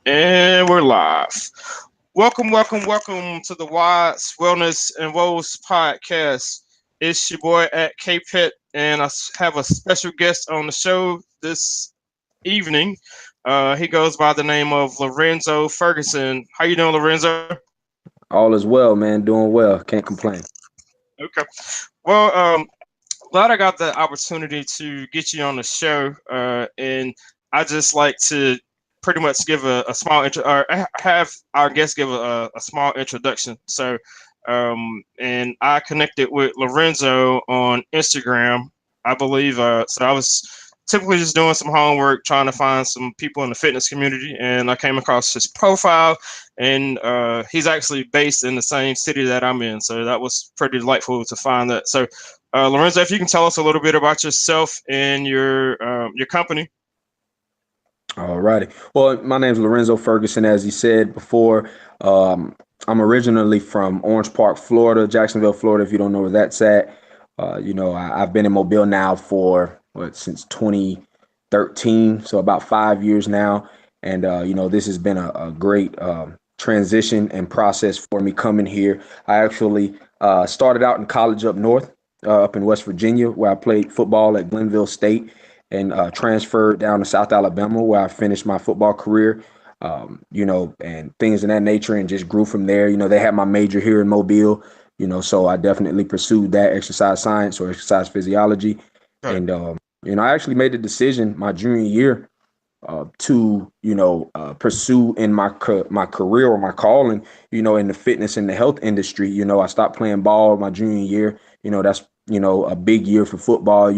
And we're live. Welcome to the WODS Wellness and Woes podcast. It's your boy at K-Pit, and I have a special guest on the show this evening. He goes by the name of Lorenzo Ferguson. How you doing, Lorenzo? All is well, man. Doing well. Can't complain. Okay. Well, glad I got the opportunity to get you on the show, and I just like to pretty much give a small intro, or have our guests give a small introduction. So, and I connected with Lorenzo on Instagram, I believe. So I was typically just doing some homework, trying to find some people in the fitness community, and I came across his profile, and he's actually based in the same city that I'm in. So that was pretty delightful to find that. So Lorenzo, if you can tell us a little bit about yourself and your company. All righty. Well, my name's Lorenzo Ferguson, as you said before. I'm originally from Orange Park, Florida, Jacksonville, Florida, if you don't know where that's at. I've been in Mobile now for since 2013, so about 5 years now. And, this has been a great transition and process for me coming here. I actually started out in college up north, up in West Virginia, where I played football at Glenville State, and transferred down to South Alabama, where I finished my football career, and things of that nature, and just grew from there. They had my major here in Mobile, so I definitely pursued that exercise science or exercise physiology. Okay. And, I actually made the decision my junior year to, pursue in my career or my calling, in the fitness and the health industry. I stopped playing ball my junior year. That's, a big year for football.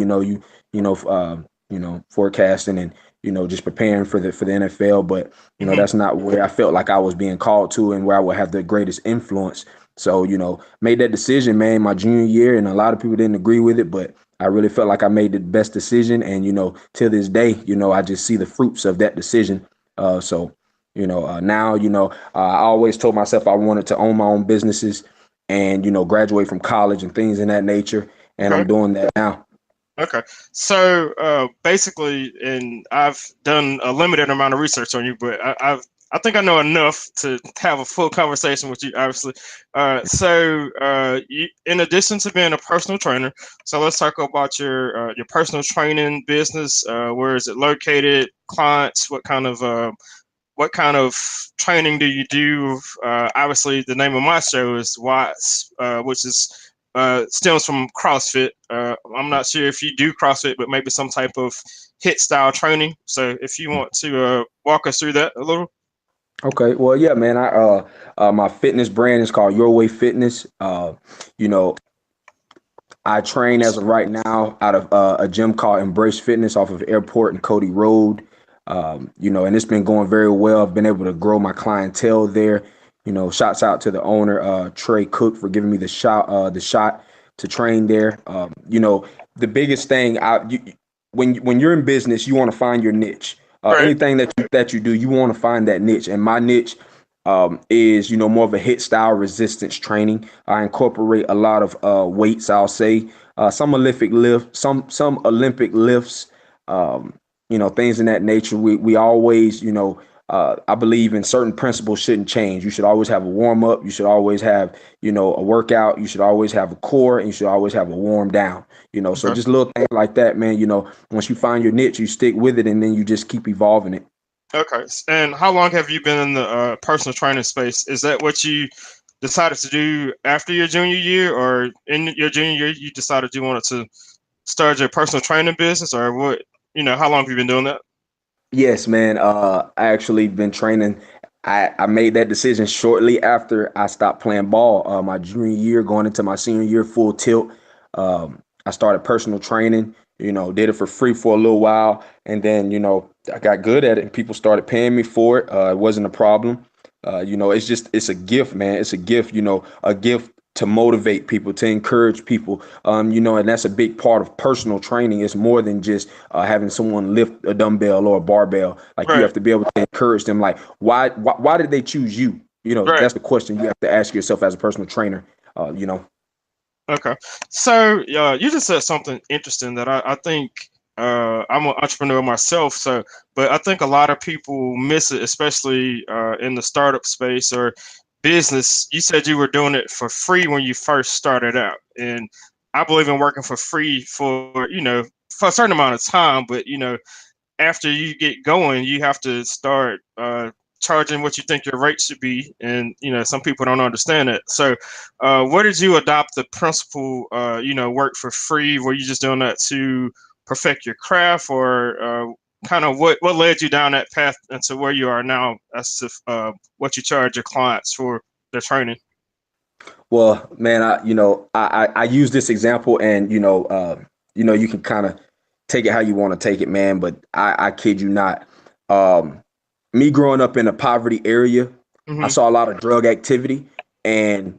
Forecasting and just preparing for the NFL. But that's not where I felt like I was being called to and where I would have the greatest influence. So made that decision, man, my junior year, and a lot of people didn't agree with it, but I really felt like I made the best decision. And till this day, I just see the fruits of that decision. Now I always told myself I wanted to own my own businesses and graduate from college and things in that nature, and Okay. I'm doing that now. Okay. So basically, and I've done a limited amount of research on you, but I think I know enough to have a full conversation with you, obviously. In addition to being a personal trainer, so let's talk about your personal training business. Where is it located? Clients? What kind of training do you do? Obviously, the name of my show is Watts, which is stems from CrossFit. I'm not sure if you do CrossFit, but maybe some type of hit style training. So if you want to walk us through that a little. Okay, well, yeah, man. My fitness brand is called YourWayFitKits. You know, I train as of right now out of a gym called Embrace Fitness off of Airport and Cody Road. And it's been going very well. I've been able to grow my clientele there. Shouts out to the owner, Trey Cook, for giving me the shot to train there. The biggest thing when you're in business, you want to find your niche. Right. Anything that you do, you want to find that niche. And my niche is more of a hit style resistance training. I incorporate a lot of weights. I'll say some Olympic lifts. Things in that nature. We always I believe in certain principles shouldn't change. You should always have a warm up. You should always have a workout. You should always have a core, and you should always have a warm down. So Okay. just little things like that, man. Once you find your niche, you stick with it, and then you just keep evolving it. Okay. And how long have you been in the personal training space? Is that what you decided to do after your junior year, or in your junior year you decided you wanted to start your personal training business, or what? How long have you been doing that? Yes, man. I actually been training. I made that decision shortly after I stopped playing ball. My junior year, going into my senior year, full tilt. I started personal training. Did it for free for a little while, and then I got good at it, and people started paying me for it. It wasn't a problem. It's a gift, man. It's a gift. A gift to motivate people, to encourage people. And that's a big part of personal training. It's more than just having someone lift a dumbbell or a barbell. Like, you Right. have to be able to encourage them. Like, why did they choose you? Right. That's the question you have to ask yourself as a personal trainer. Uh, you know, Okay. So you just said something interesting that I think I'm an entrepreneur myself, so but I think a lot of people miss it, especially in the startup space or business. You said you were doing it for free when you first started out, and I believe in working for free for for a certain amount of time, but after you get going, you have to start charging what you think your rate should be, and some people don't understand it. So, where did you adopt the principle? Work for free? Were you just doing that to perfect your craft, or kind of what led you down that path into where you are now, as to what you charge your clients for their training? Well, man, I use this example, and you can kind of take it how you want to take it, man. But I kid you not. Me growing up in a poverty area, I saw a lot of drug activity, and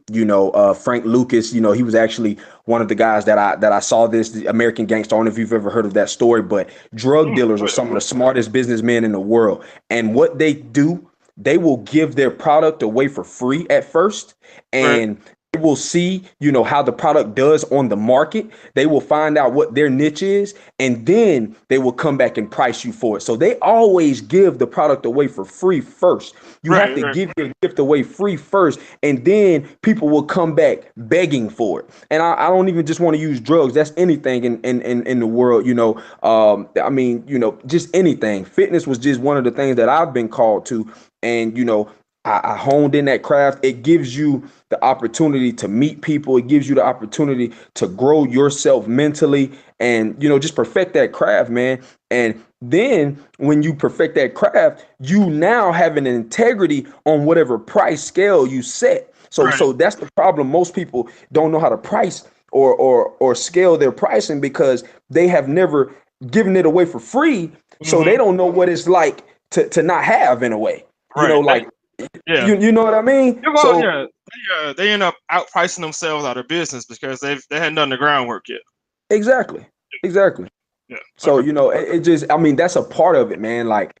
Frank Lucas, he was actually one of the guys that I saw this, the American Gangster. I don't know if you've ever heard of that story, but drug dealers are some of the smartest businessmen in the world, and what they do, they will give their product away for free at first, Right, and they will see, how the product does on the market. They will find out what their niche is, and then they will come back and price you for it. So they always give the product away for free first. You have right, to right, give your gift away free first, and then people will come back begging for it. And I don't even just want to use drugs. That's anything in the world, just anything. Fitness was just one of the things that I've been called to. And, I honed in that craft. It gives you the opportunity to meet people. It gives you the opportunity to grow yourself mentally and, just perfect that craft, man. And then when you perfect that craft, you now have an integrity on whatever price scale you set. So, right. so that's the problem. Most people don't know how to price or scale their pricing because they have never given it away for free. So hmm they don't know what it's like to not have in a way, Right. like, Yeah. you know what I mean? Yeah, well, So yeah, they end up outpricing themselves out of business because they hadn't done the groundwork yet. exactly, exactly. Yeah. So, Okay. it just, I mean, that's a part of it, man. Like,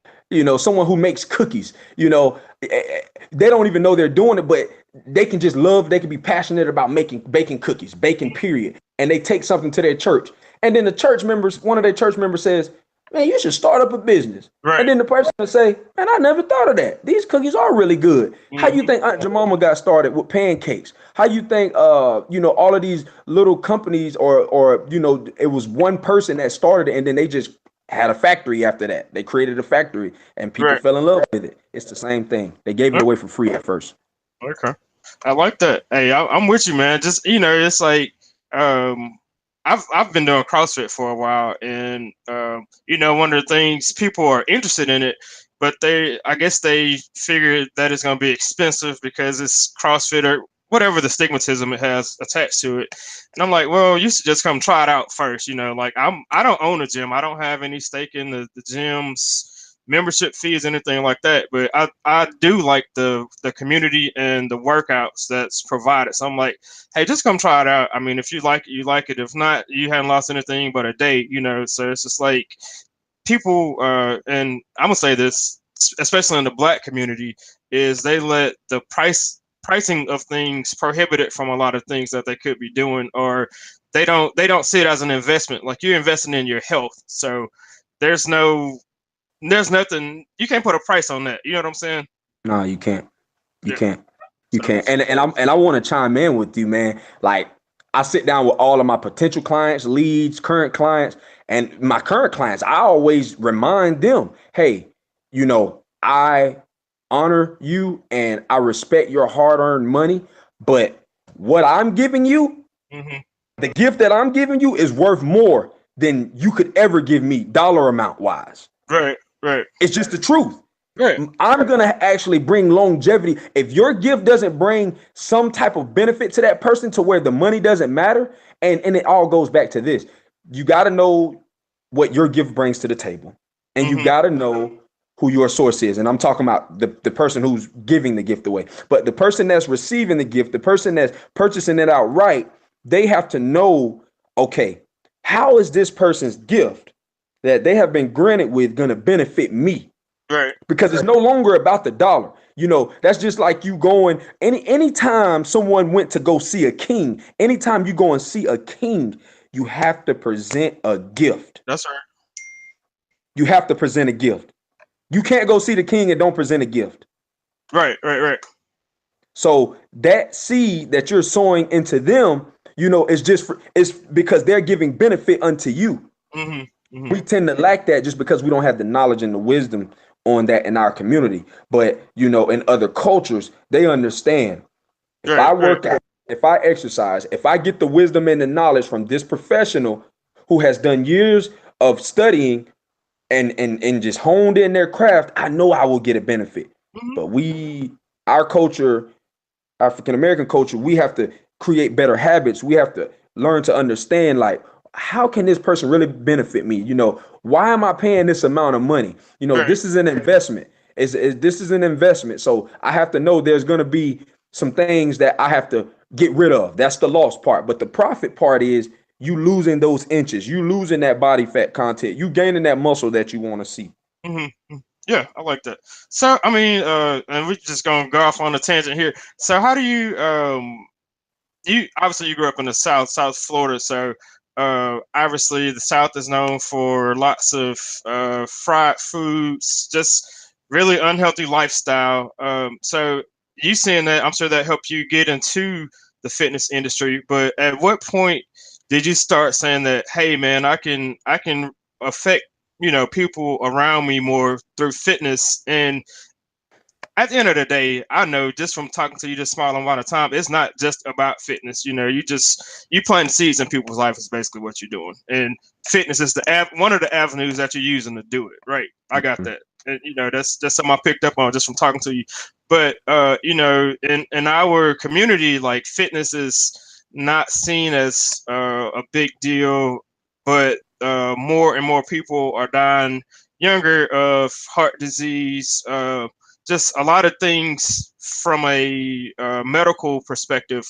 someone who makes cookies, they don't even know they're doing it, but they can be passionate about baking cookies, baking, period. And they take something to their church. And then one of their church members says, man, you should start up a business. And Right. then the person will say, man, I never thought of that. These cookies are really good. How you hmm think Aunt Jemima got started with pancakes? How you think, all of these little companies or it was one person that started it and then they just had a factory after that. They created a factory and people Right. fell in love with it. It's the same thing. They gave it away for free at first. Okay. I like that. Hey, I'm with you, man. Just it's like um, I've been doing CrossFit for a while, and one of the things people are interested in it, but I guess they figure that it's going to be expensive because it's CrossFit or whatever the stigmatism it has attached to it. And I'm like, well, you should just come try it out first. Like I don't own a gym. I don't have any stake in the gym's membership fees, anything like that. But I do like the community and the workouts that's provided. So I'm like, hey, just come try it out. I mean, if you like it, you like it. If not, you haven't lost anything but a day. So it's just like people, and I'm gonna say this, especially in the Black community, is they let the pricing of things prohibit it from a lot of things that they could be doing, or they don't see it as an investment. Like you're investing in your health, so there's no there's nothing you can't put a price on that. You know what I'm saying? No, you can't. You Yeah. can't. You So can't. And I want to chime in with you, man. Like I sit down with all of my potential clients, leads, current clients, and my current clients. I always remind them, hey, I honor you and I respect your hard-earned money, but what I'm giving you, hmm the gift that I'm giving you is worth more than you could ever give me dollar amount wise. right, right, It's just the truth. right, I'm going to actually bring longevity. If your gift doesn't bring some type of benefit to that person to where the money doesn't matter, and it all goes back to this, you got to know what your gift brings to the table. And you hmm got to know who your source is. And I'm talking about the person who's giving the gift away. But the person that's receiving the gift, the person that's purchasing it outright, they have to know, okay, how is this person's gift that they have been granted with going to benefit me? right, Because it's no longer about the dollar. That's just like you going anytime someone went to go see a king, anytime you go and see a king, you have to present a gift. that's right. you have to present a gift. You can't go see the king and don't present a gift. Right. So that seed that you're sowing into them, it's because they're giving benefit unto you. We tend to lack that just because we don't have the knowledge and the wisdom on that in our community. But, in other cultures, they understand. If I work out, if I exercise, if I get the wisdom and the knowledge from this professional who has done years of studying and just honed in their craft, I know I will get a benefit. But our culture, African American culture, we have to create better habits. We have to learn to understand, like, how can this person really benefit me? Why am I paying this amount of money? This is an investment. This is an investment. So I have to know there's going to be some things that I have to get rid of. That's the loss part. But the profit part is you losing those inches, you losing that body fat content, you gaining that muscle that you want to see. Yeah, I like that. So, I mean, and we're just gonna go off on a tangent here. So, how do you, you obviously you grew up in the South Florida. So, obviously the South is known for lots of fried foods, just really unhealthy lifestyle. So, you seeing that, I'm sure that helped you get into the fitness industry. But at what point did you start saying that, hey, man, I can affect people around me more through fitness? And at the end of the day, I know just from talking to you this small amount of time, it's not just about fitness. You planting seeds in people's life is basically what you're doing, and fitness is one of the avenues that you're using to do it. Right? I got that, and that's something I picked up on just from talking to you. But in our community, like, fitness is not seen as a big deal, but more and more people are dying younger of heart disease, just a lot of things from a medical perspective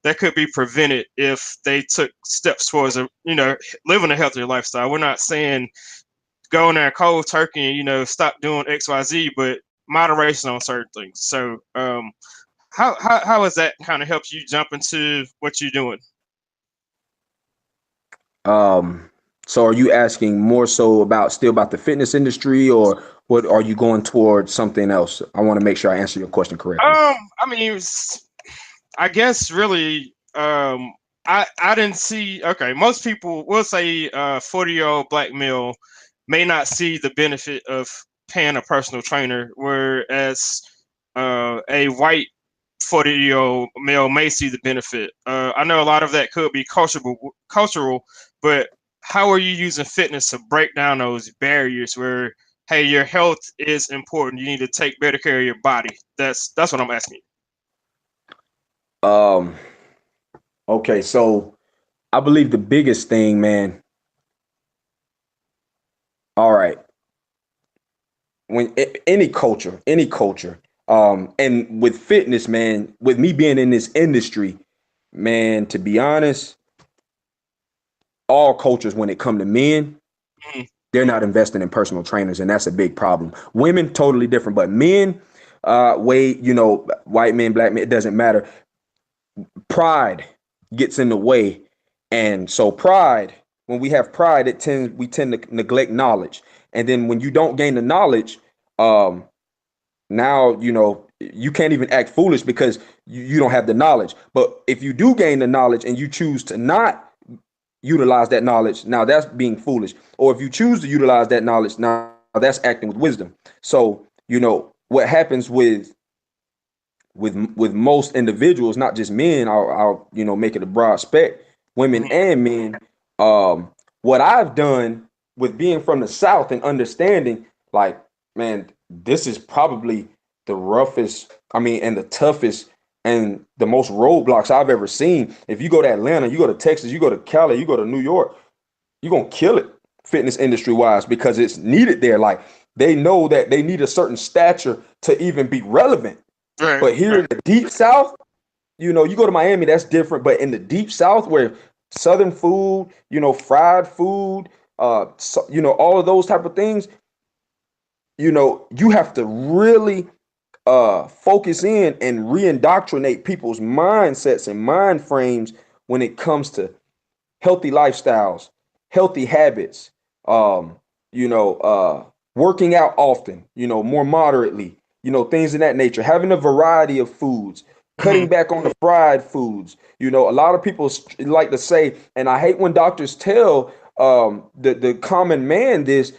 that could be prevented if they took steps towards living a healthier lifestyle. We're not saying go in there cold turkey and stop doing XYZ, but moderation on certain things. So how has that kind of helped you jump into what you're doing? So are you asking more so about the fitness industry, or what are you going towards something else? I want to make sure I answer your question correctly. I mean, I guess really, I didn't see. Okay, most people will say 40-year-old black male may not see the benefit of paying a personal trainer, whereas a white 40-year-old male may see the benefit. I know a lot of that could be cultural, but how are you using fitness to break down those barriers where, hey, your health is important, you need to take better care of your body? That's what I'm asking you. Okay, so I believe the biggest thing, man. All right. When any culture, and with fitness, man, with me being in this industry, man, to be honest, all cultures, when it come to men, they're not investing in personal trainers, and that's a big problem. Women, totally different, but men, white men, black men, it doesn't matter. Pride gets in the way, and so when we have pride, we tend to neglect knowledge, and then when you don't gain the knowledge, now you can't even act foolish because you don't have the knowledge. But if you do gain the knowledge and you choose to not utilize that knowledge, now that's being foolish. Or if you choose to utilize that knowledge, now that's acting with wisdom. So what happens with most individuals, not just men, I'll make it a broad spec, women and men. What I've done with being from the South and understanding, like, man, this is probably the roughest, and the toughest and the most roadblocks I've ever seen. If you go to Atlanta, you go to Texas, you go to Cali, you go to New York, you're going to kill it fitness industry wise, because it's needed there. Like, they know that they need a certain stature to even be relevant. Right. But here in the deep South, you go to Miami, that's different. But in the deep South, where Southern food, fried food, all of those type of things, you have to really focus in and re-indoctrinate people's mindsets and mind frames when it comes to healthy lifestyles, healthy habits, working out often, more moderately, things in that nature, having a variety of foods, Mm-hmm. cutting back on the fried foods. A lot of people like to say, and I hate when doctors tell the common man this,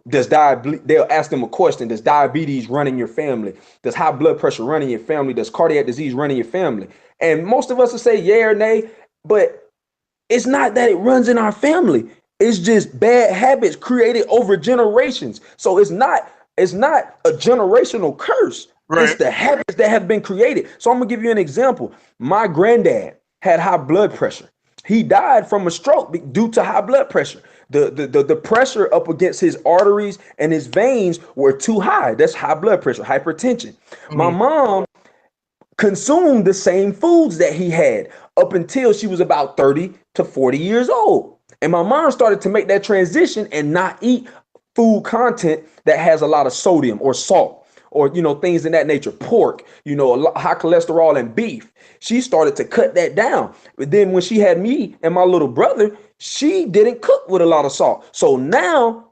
does diabetes, they'll ask them a question, does diabetes run in your family? Does high blood pressure run in your family? Does cardiac disease run in your family? And most of us will say yeah or nay, but it's not that it runs in our family. It's just bad habits created over generations. So it's not a generational curse. It's Right. the habits that have been created. So I'm gonna give you an example. My granddad had high blood pressure. He died from a stroke due to high blood pressure. The pressure up against his arteries and his veins were too high. That's high blood pressure, hypertension. My Mm-hmm. mom consumed the same foods that he had up until she was about 30 to 40 years old. And my mom started to make that transition and not eat food content that has a lot of sodium or salt or things in that nature, pork, high cholesterol and beef. She started to cut that down. But then when she had me and my little brother, she didn't cook with a lot of salt. So now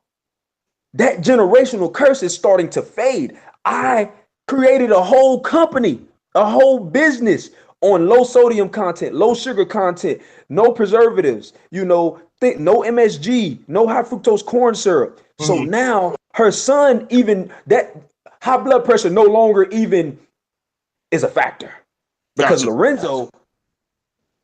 that generational curse is starting to fade. I created a whole company, a whole business on low sodium content, low sugar content, no preservatives, no MSG, no high fructose corn syrup. So Mm-hmm. now her son, even that high blood pressure no longer even is a factor because Gotcha. Lorenzo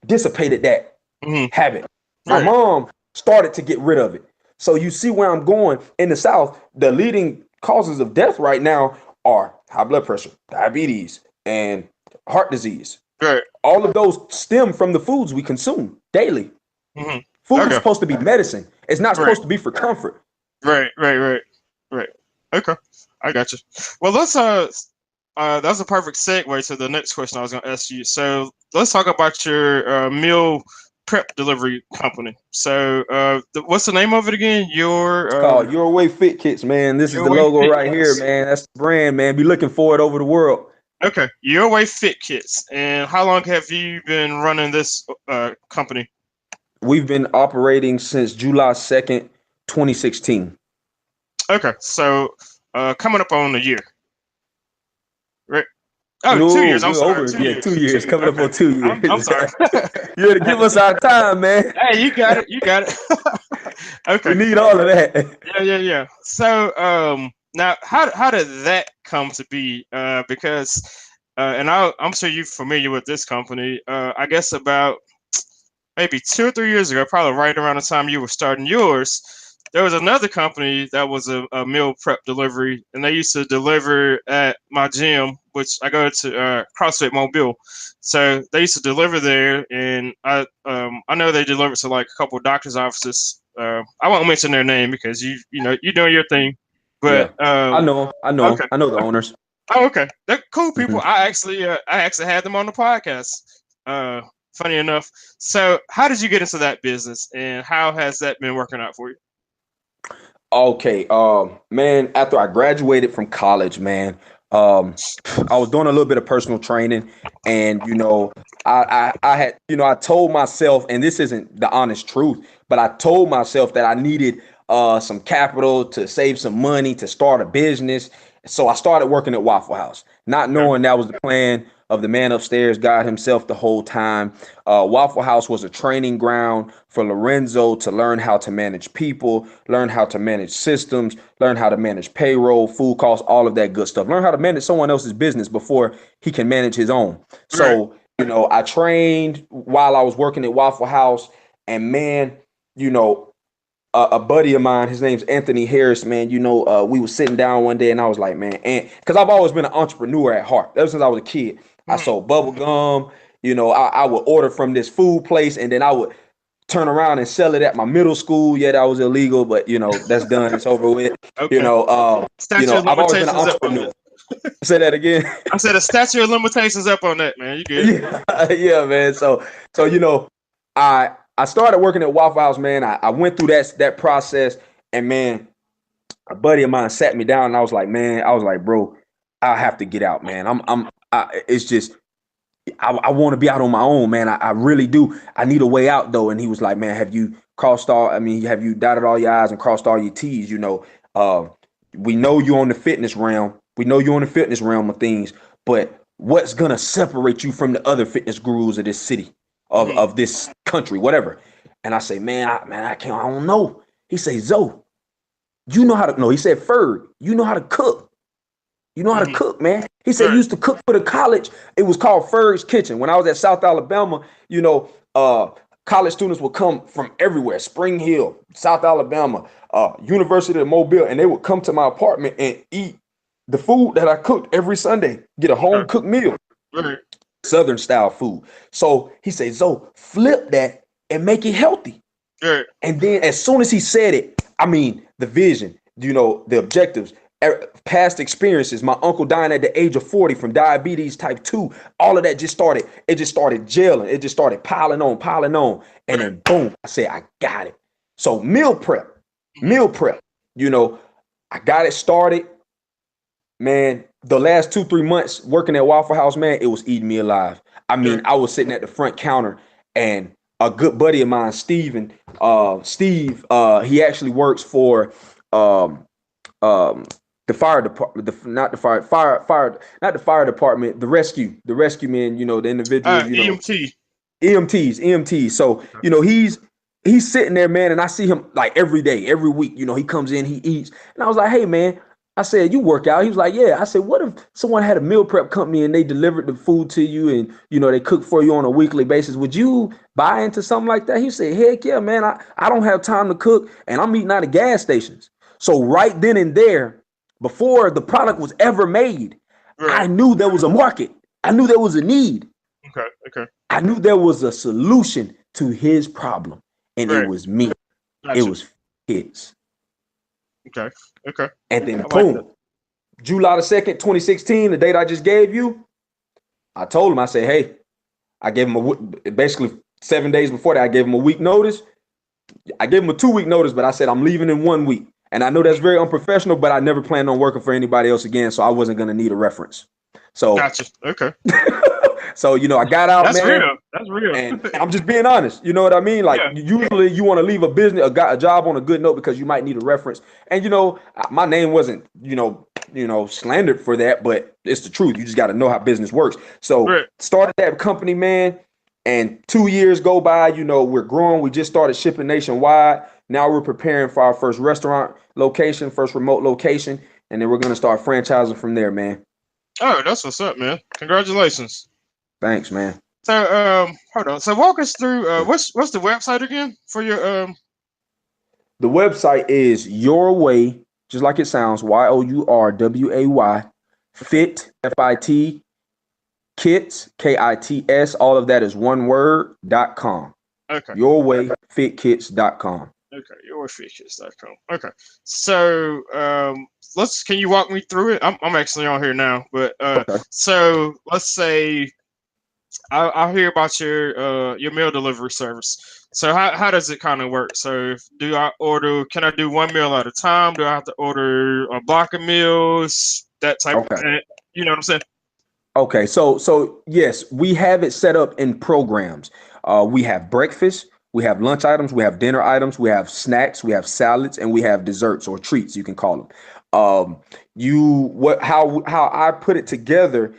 dissipated that Mm-hmm. habit. My Right. mom started to get rid of it. So you see where I'm going in the South, the leading causes of death right now are high blood pressure, diabetes, and heart disease. Right. All of those stem from the foods we consume daily. Mm-hmm. Food is Okay. supposed to be medicine. It's not Right. supposed to be for comfort. Right. Right. Right. Right. Okay. I got you. Well, let's that's a perfect segue to the next question I was going to ask you. So let's talk about your meal prep delivery company. So what's the name of it again? It's called YourWayFitKits, man. This is Your the Way logo Fit right here, Kits. man. That's the brand, man. Be looking for it over the world. Okay, Your Way Fit Kits. And how long have you been running this company? We've been operating since July 2nd, 2016. Okay, so coming up on a year, right? Oh, two No, years. I'm we're sorry, over. two Yeah, years. 2 years. Coming up Okay, on 2 years. I'm sorry. You had to give us our time, man. Hey, you got it. You got it. We Okay. need all of that. Yeah. So, now how did that come to be? Because, and I'm sure you're familiar with this company. I guess about maybe 2 or 3 years ago, probably right around the time you were starting yours, there was another company that was a meal prep delivery, and they used to deliver at my gym, which I go to CrossFit Mobile. So they used to deliver there, and I know they delivered to like a couple of doctors' offices. I won't mention their name because you're doing your thing, Yeah, but I know him. I know him. okay. I know the owners. Oh, okay. They're cool Hmm. people. I actually had them on the podcast. Uh, Funny enough. So, how did you get into that business, and how has that been working out for you? Okay, man. After I graduated from college, man, um, I was doing a little bit of personal training, and I had, I told myself, and this isn't the honest truth, but I told myself that I needed some capital to save some money to start a business. So I started working at Waffle House, not Okay. knowing that was the plan of the man upstairs, God himself, the whole time. Waffle House was a training ground for Lorenzo to learn how to manage people, learn how to manage systems, learn how to manage payroll, food costs, all of that good stuff. Learn how to manage someone else's business before he can manage his own. Right. So, I trained while I was working at Waffle House, and man, you know, a buddy of mine, his name's Anthony Harris, man. We were sitting down one day and I was like, man, and because I've always been an entrepreneur at heart. Ever since I was a kid, I Mhm. sold bubble gum. I would order from this food place and then I would turn around and sell it at my middle school. Yeah, that was illegal, but that's done. It's over with. Okay. Statute of I've always been an limitations up on entrepreneur. that. Say that again. I said a statute of limitations up on that, man. You good? Yeah, yeah, man. So I started working at Waffle House, man. I went through that process, and man, a buddy of mine sat me down, and I was like, bro, I have to get out, man. It's just I want to be out on my own, man. I really do. I need a way out though. And he was like, man, have you have you dotted all your I's and crossed all your T's? We know you're on the fitness realm. We know you're on the fitness realm of things, but what's gonna separate you from the other fitness gurus of this city, of this country, whatever? And I say, I can't, I don't know. He say, Zoe, you know how to, no, he said, Ferg, you know how to cook. You know how to cook, man. He said he used to cook for the college. It was called Ferg's Kitchen. When I was at South Alabama, college students would come from everywhere, Spring Hill, South Alabama, University of Mobile, and they would come to my apartment and eat the food that I cooked every Sunday, get a home cooked meal, Southern style food. So he said, Zoe, flip that and make it healthy. And then as soon as he said it, I mean, the vision, the objectives, past experiences, my uncle dying at the age of 40 from diabetes type 2, all of that just started gelling. It just started piling on. And then boom, I said, I got it. So meal prep, I got it started, man. The last 2-3 months working at Waffle House, man, it was eating me alive. I mean, I was sitting at the front counter and a good buddy of mine, Steve, he actually works for, the fire department, not the fire department, the rescue men, the individuals, EMTs. So, he's sitting there, man, and I see him like every day, every week, he comes in, he eats. And I was like, hey, man, I said, you work out? He was like, yeah. I said, what if someone had a meal prep company and they delivered the food to you and, they cook for you on a weekly basis? Would you buy into something like that? He said, heck yeah, man. I don't have time to cook and I'm eating out of gas stations. So right then and there, before the product was ever made, I knew there was a market. I knew there was a need. Okay. I knew there was a solution to his problem. And it was me. Gotcha. It was kids. Okay. And then boom, July the 2nd, 2016, the date I just gave you, I told him, I said, hey, I gave him basically 7 days before that, I gave him a week notice. I gave him a 2-week notice, but I said, I'm leaving in 1 week. And I know that's very unprofessional, but I never planned on working for anybody else again. So I wasn't going to need a reference. So, gotcha. Okay. So, I got out, man. That's real. And I'm just being honest. You know what I mean? Like, usually you want to leave a business, a job on a good note because you might need a reference. And, my name wasn't, slandered for that, but it's the truth. You just got to know how business works. So started that company, man. And 2 years go by, we're growing. We just started shipping nationwide. Now we're preparing for our first restaurant location, first remote location. And then we're going to start franchising from there, man. Oh, that's what's up, man. Congratulations. Thanks, man. So, hold on. So walk us through, what's the website again for your, The website is YourWay, just like it sounds, YOURWAY, fit, FIT, kits, KITS, all of that is one word.com. Okay. YourWayFitKits.com. Okay, YourWayFitKits.com. Okay. So, can you walk me through it? I'm actually on here now, but okay. So let's say I'll hear about your meal delivery service. So how does it kind of work? So can I do one meal at a time? Do I have to order a block of meals? That type of thing. You know what I'm saying? Okay, so yes, we have it set up in programs. We have breakfast, we have lunch items, we have dinner items, we have snacks, we have salads, and we have desserts or treats, you can call them. How I put it together,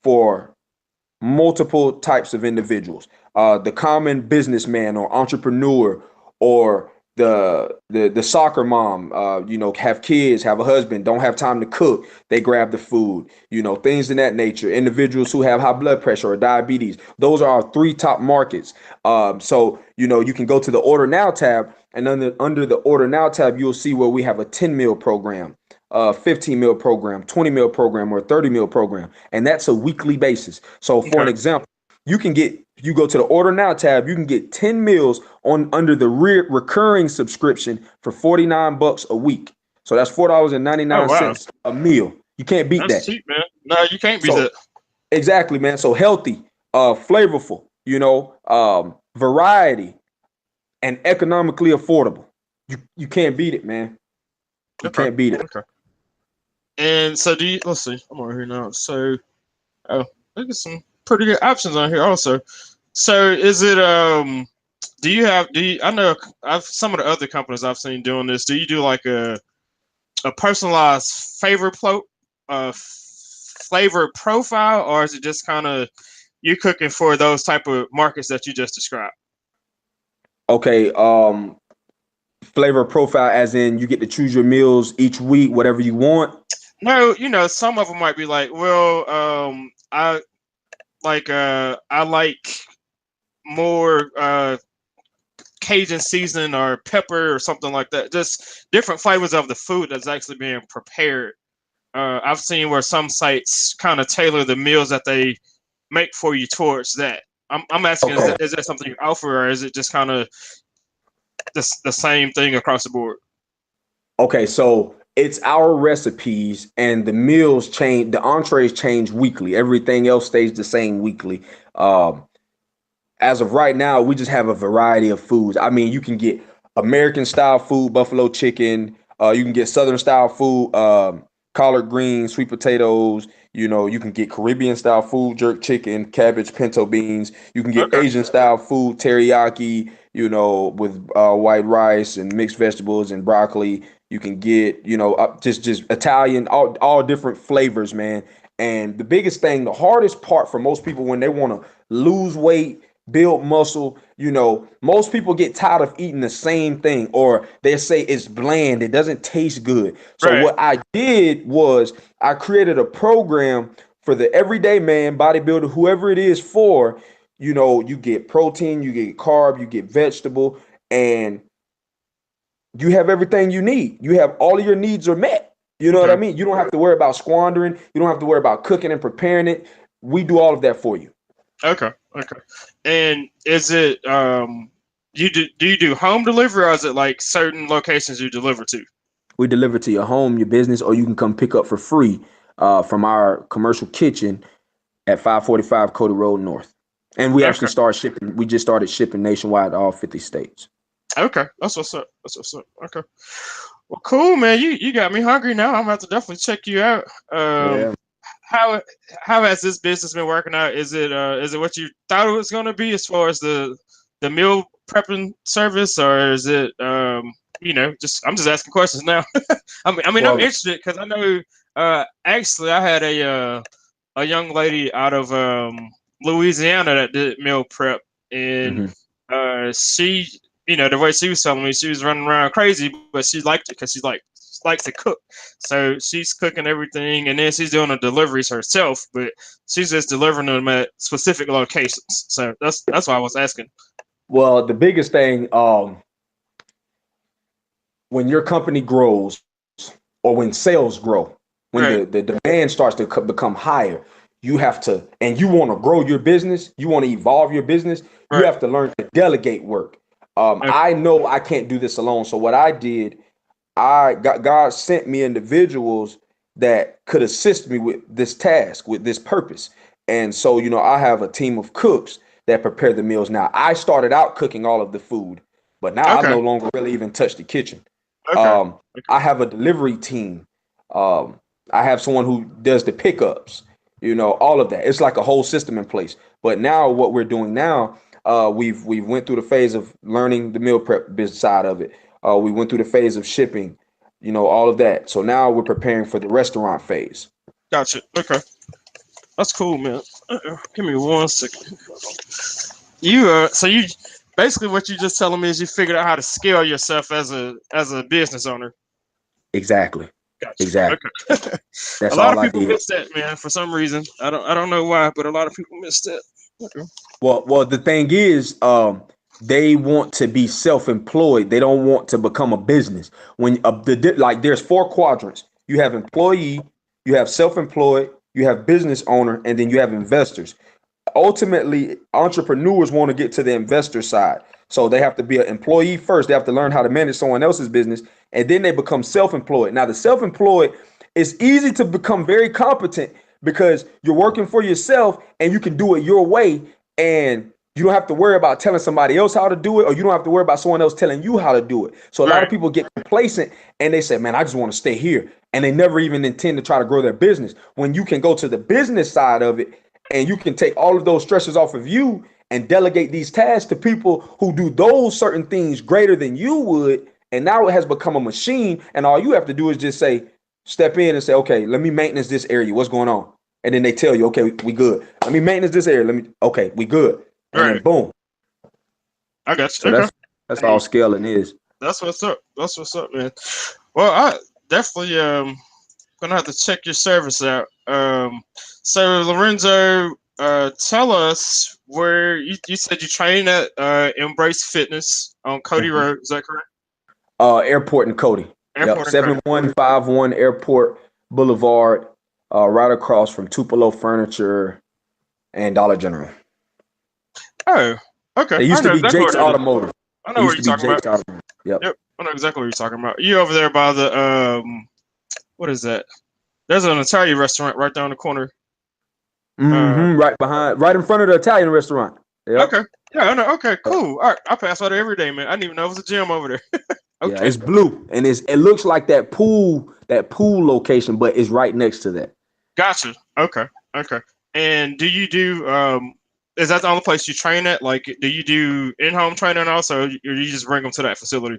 for multiple types of individuals. The common businessman or entrepreneur, or the soccer mom, have kids, have a husband, don't have time to cook. They grab the food, things in that nature. Individuals who have high blood pressure or diabetes. Those are our 3 top markets. So you can go to the Order Now tab, and under the Order Now tab, you'll see where we have a 10 meal program, 15 meal program, 20 meal program, or 30 meal program. And that's a weekly basis. So for an example, you go to the Order Now tab, you can get 10 meals under the recurring subscription for $49 a week. So that's $4.99 a meal. You can't beat that. That's cheap, man. No, you can't beat that. Exactly, man. So healthy, flavorful, variety, and economically affordable. You can't beat it, man. You can't beat it. Okay. And so let's see, I'm over here now. So, I get some pretty good options on here also. So is it I know I've some of the other companies I've seen doing this. Do you do like a personalized flavor profile, or is it just kind of you cooking for those type of markets that you just described? Okay, flavor profile as in you get to choose your meals each week, whatever you want. No, some of them might be like, well, I like more Cajun season or pepper or something like that. Just different flavors of the food that's actually being prepared. I've seen where some sites kind of tailor the meals that they make for you towards that. I'm asking, Okay. is that something you offer, or is it just kind of the same thing across the board? Okay, so it's our recipes and the meals change, the entrees change weekly. Everything else stays the same weekly. Um, as of right now, we just have a variety of foods. I mean, you can get American style food, buffalo chicken. You can get Southern style food, collard greens, sweet potatoes. You can get Caribbean style food, jerk chicken, cabbage, pinto beans. You can get Okay. Asian style food, teriyaki, with white rice and mixed vegetables and broccoli. You can get, just Italian, all different flavors, man. And the biggest thing, the hardest part for most people when they want to lose weight, build muscle, most people get tired of eating the same thing, or they say it's bland, it doesn't taste good. So Right. what I did was I created a program for the everyday man, bodybuilder, whoever it is for, you get protein, you get carb, you get vegetable, and you have everything you need. You have all of your needs are met. You know what I Okay. mean? You don't have to worry about squandering. You don't have to worry about cooking and preparing it. We do all of that for you. Okay. Okay. And is it do you do home delivery, or is it like certain locations you deliver to? We deliver to your home, your business, or you can come pick up for free from our commercial kitchen at 545 Cody Road North. And we actually Okay. start shipping. We just started shipping nationwide to all 50 states. Okay. That's what's up. That's what's up. Okay. Well, cool, man. You got me hungry now. I'm gonna have to definitely check you out. Yeah. How how has this business been working out? Is it what you thought it was gonna be as far as the meal prepping service, or is it just I'm just asking questions now. I mean I'm Well, interested because I know actually I had a young lady out of Louisiana that did meal prep, and mhm. she, the way she was telling me, she was running around crazy, but she liked it because she likes to cook. So she's cooking everything, and then she's doing the deliveries herself, but she's just delivering them at specific locations. So that's why I was asking. Well, the biggest thing, when your company grows or when sales grow, when Right, the demand starts to become higher, you have to, and you want to grow your business, you want to evolve your business, you right, have to learn to delegate work. okay, I know I can't do this alone. So what I did, God sent me individuals that could assist me with this task, with this purpose. And so, I have a team of cooks that prepare the meals now. I started out cooking all of the food, but now I okay, no longer really even touch the kitchen. okay, okay, I have a delivery team. Um, I have someone who does the pickups, all of that. It's like a whole system in place. But now what we're doing now, we've went through the phase of learning the meal prep business side of it. We went through the phase of shipping, all of that. So now we're preparing for the restaurant phase. gotcha. Okay, that's cool, man. Give me 1 second. So you basically what you just telling me is you figured out how to scale yourself as a business owner. Exactly. Gotcha. Exactly. Okay. A That's lot all of I people did. miss that, man, for some reason. I don't know why, but a lot of people miss that. Okay. Well, the thing is, they want to be self-employed. They don't want to become a business. When like there's four quadrants. You have employee, you have self-employed, you have business owner, and then you have investors. Ultimately, entrepreneurs want to get to the investor side. So they have to be an employee first. They have to learn how to manage someone else's business, and then they become self-employed. Now, the self-employed, it's easy to become very competent because you're working for yourself and you can do it your way, and you don't have to worry about telling somebody else how to do it, or you don't have to worry about someone else telling you how to do it. So a lot of Right. people get complacent and they say, man, I just want to stay here. And they never even intend to try to grow their business. When you can go to the business side of it and you can take all of those stresses off of you and delegate these tasks to people who do those certain things greater than you would. And now it has become a machine. And all you have to do is just say, step in and say, okay, let me maintenance this area. What's going on? And then they tell you, okay, we good. Let me maintenance this area. Okay, we good. And then boom. I got you. So that's all scaling is. That's what's up. That's what's up, man. Well, I definitely gonna have to check your service out. So Lorenzo, tell us where you said you train at Embrace Fitness on Cody Road. Is that correct? Airport and Cody. Yep, 7151 Airport Boulevard, right across from Tupelo Furniture and Dollar General. Oh, okay. It used to be Jake's Automotive. I know what you're talking about. Yep. I know exactly what you're talking about. You over there by the what is that? There's an Italian restaurant right down the corner. Right in front of the Italian restaurant. Yep. Okay. Yeah, I know. Okay, cool. All right, I pass by there every day, man. I didn't even know it was a gym over there. Okay. Yeah, it's blue, and it looks like that pool location, but it's right next to that. Gotcha. Okay. And do you do is that the only place you train at? Like, do you do in-home training also, or you just bring them to that facility?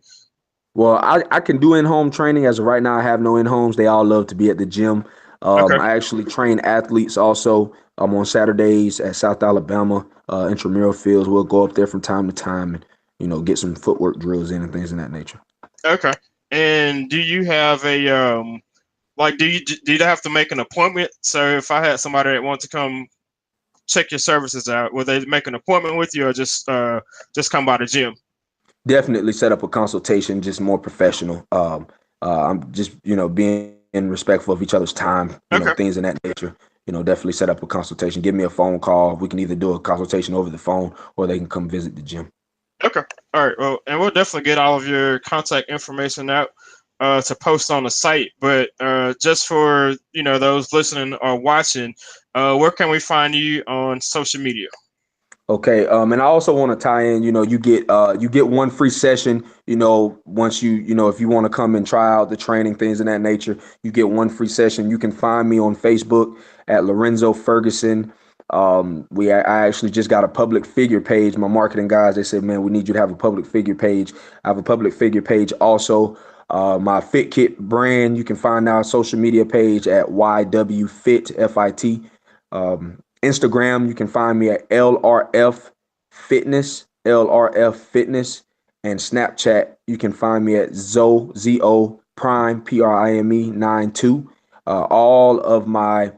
Well, I can do in-home training. As of right now, I have no in-homes. They all love to be at the gym. I actually train athletes also. On Saturdays at South Alabama intramural fields. We'll go up there from time to time and get some footwork drills in and things of that nature. Okay. And do you have a do you have to make an appointment? So if I had somebody that wanted to come check your services out, would they make an appointment with you, or just come by the gym? Definitely set up a consultation, just more professional. I'm just being respectful of each other's time, things in that nature. Definitely set up a consultation. Give me a phone call. We can either do a consultation over the phone, or they can come visit the gym. Okay. All right. Well, and we'll definitely get all of your contact information out to post on the site. But just for those listening or watching, where can we find you on social media? Okay. And I also want to tie in. You get one free session. Once if you want to come and try out the training, things of that nature, you get one free session. You can find me on Facebook at Lorenzo Ferguson. I actually just got a public figure page. My marketing guys, they said, man, we need you to have a public figure page. I have a public figure page also. My FitKit brand, you can find our social media page at YWFit. Instagram, you can find me at LRF Fitness, and Snapchat, you can find me at ZO Prime PRIME 92. All of my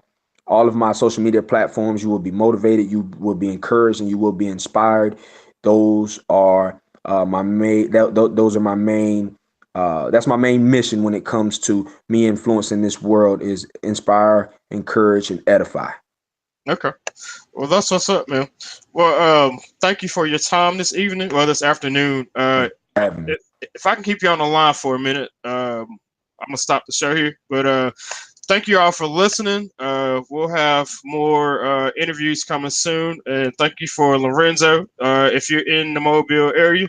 social media platforms, you will be motivated, you will be encouraged, and you will be inspired. Those are my main. Those are my main. That's my main mission when it comes to me influencing this world: is inspire, encourage, and edify. Okay. Well, that's what's up, man. Well, thank you for your time this evening. Well, this afternoon. If I can keep you on the line for a minute, I'm gonna stop the show here. But thank you all for listening. We'll have more interviews coming soon. And thank you for Lorenzo. If you're in the Mobile area,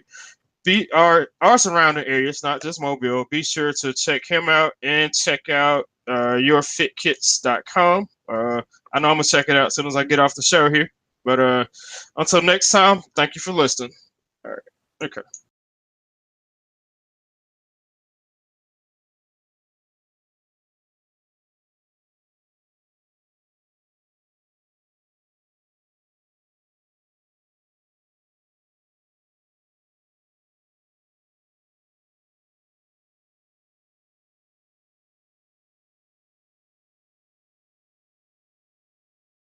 our surrounding areas, not just Mobile, be sure to check him out and check out YourWayFitKits.com. I know I'm gonna check it out as soon as I get off the show here. But until next time, thank you for listening. All right. Okay.